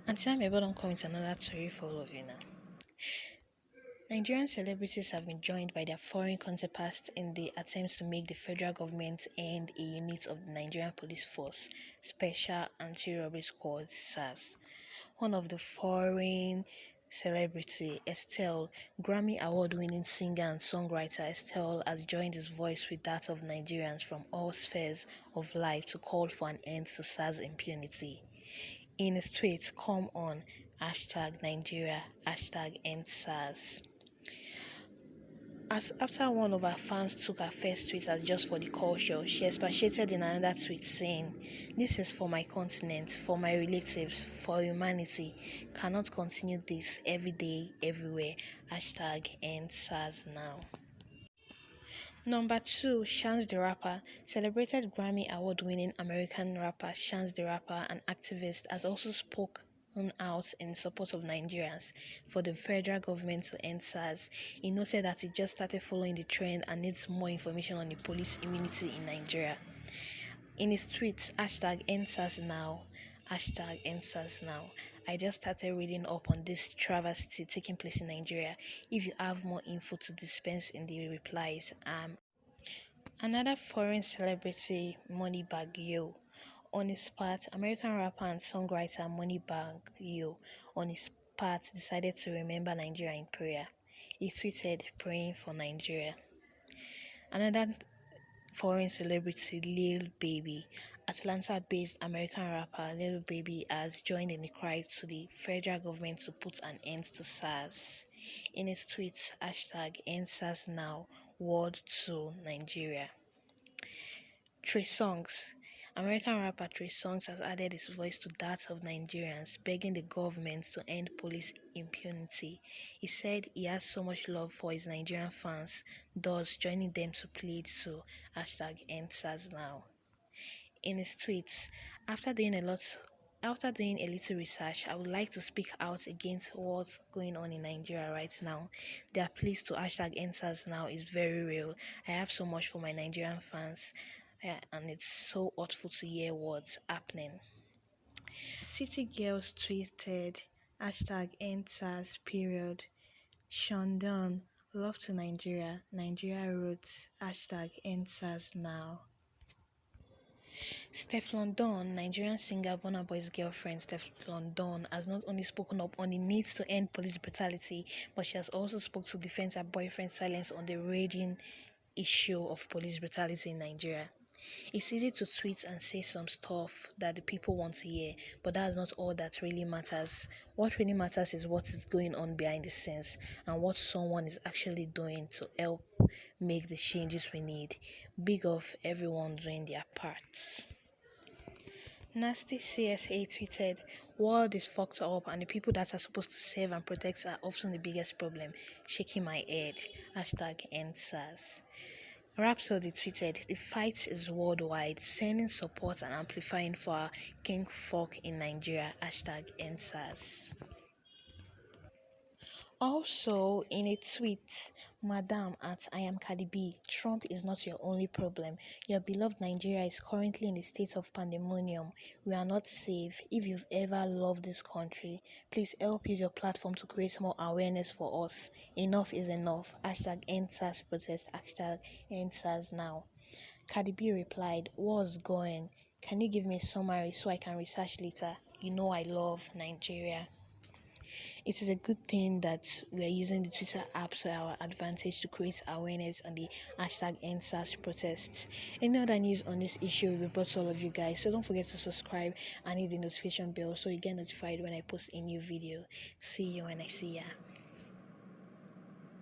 And time about don't come with another story for all of you now. Nigerian celebrities have been joined by their foreign counterparts in the attempts to make the federal government end a unit of the Nigerian Police Force, Special Anti-Robbery Squad (SARS). One of the foreign celebrity, Estelle, Grammy Award-winning singer and songwriter Estelle has joined his voice with that of Nigerians from all spheres of life to call for an end to SARS impunity. In his tweet, come on, #Nigeria, #EndSARS. As after one of her fans took her first tweet as just for the culture, she expatiated in another tweet saying, "This is for my continent, for my relatives, for humanity. Cannot continue this every day, everywhere. #EndSARS now." Number 2, Chance the Rapper. Celebrated Grammy Award-winning American rapper Chance the Rapper, an activist, has also spoken out in support of Nigerians for the federal government to end SARS. He noted that he just started following the trend and needs more information on the police immunity in Nigeria. In his tweet, #EndSARS now, #EndSARS now, I just started reading up on this travesty taking place in Nigeria. If you have more info to dispense in the replies, Another foreign celebrity, Moneybagg Yo. On his part, American rapper and songwriter Moneybagg Yo, on his part, decided to remember Nigeria in prayer. He tweeted, "Praying for Nigeria." Another foreign celebrity, Lil Baby. Atlanta-based American rapper Lil Baby has joined in the cry to the federal government to put an end to SARS. In his tweets, #EndSARS now, World to Nigeria. Trey Songz. American rapper Trey Songz has added his voice to that of Nigerians, begging the government to end police impunity. He said he has so much love for his Nigerian fans, thus joining them to plead to #EndSARS now. In his tweets, after doing a little research, I would like to speak out against what's going on in Nigeria right now. Their pleas to #EndSARS now is very real. I have so much for my Nigerian fans, and it's so hurtful to hear what's happening. City Girls tweeted #EndSARS period. Shondon, love to Nigeria, Nigeria roots, #EndSARS now. Stefflon Don, Nigerian singer Burna Boy's girlfriend Stefflon Don, has not only spoken up on the need to end police brutality, but she has also spoken to defend her boyfriend's silence on the raging issue of police brutality in Nigeria. It's easy to tweet and say some stuff that the people want to hear, but that's not all that really matters. What really matters is what is going on behind the scenes and what someone is actually doing to help make the changes we need. Big of everyone doing their parts. Nasty CSA tweeted, "World is fucked up and the people that are supposed to save and protect are often the biggest problem. Shaking my head. #EndSARS." Rhapsody tweeted, "The fight is worldwide, sending support and amplifying for our King Folk in Nigeria. #EndSARS." Also, in a tweet, Madam at I am Cardi B, Trump is not your only problem. Your beloved Nigeria is currently in a state of pandemonium. We are not safe. If you've ever loved this country, please help use your platform to create more awareness for us. Enough is enough. #EndSARS protest. #EndSARS now." Cardi B replied, "What's going? Can you give me a summary so I can research later? You know I love Nigeria." It is a good thing that we are using the Twitter app to our advantage to create awareness on the #EndSARS protests. Any other news on this issue will be brought to all of you guys, so don't forget to subscribe and hit the notification bell so you get notified when I post a new video. See you when I see ya.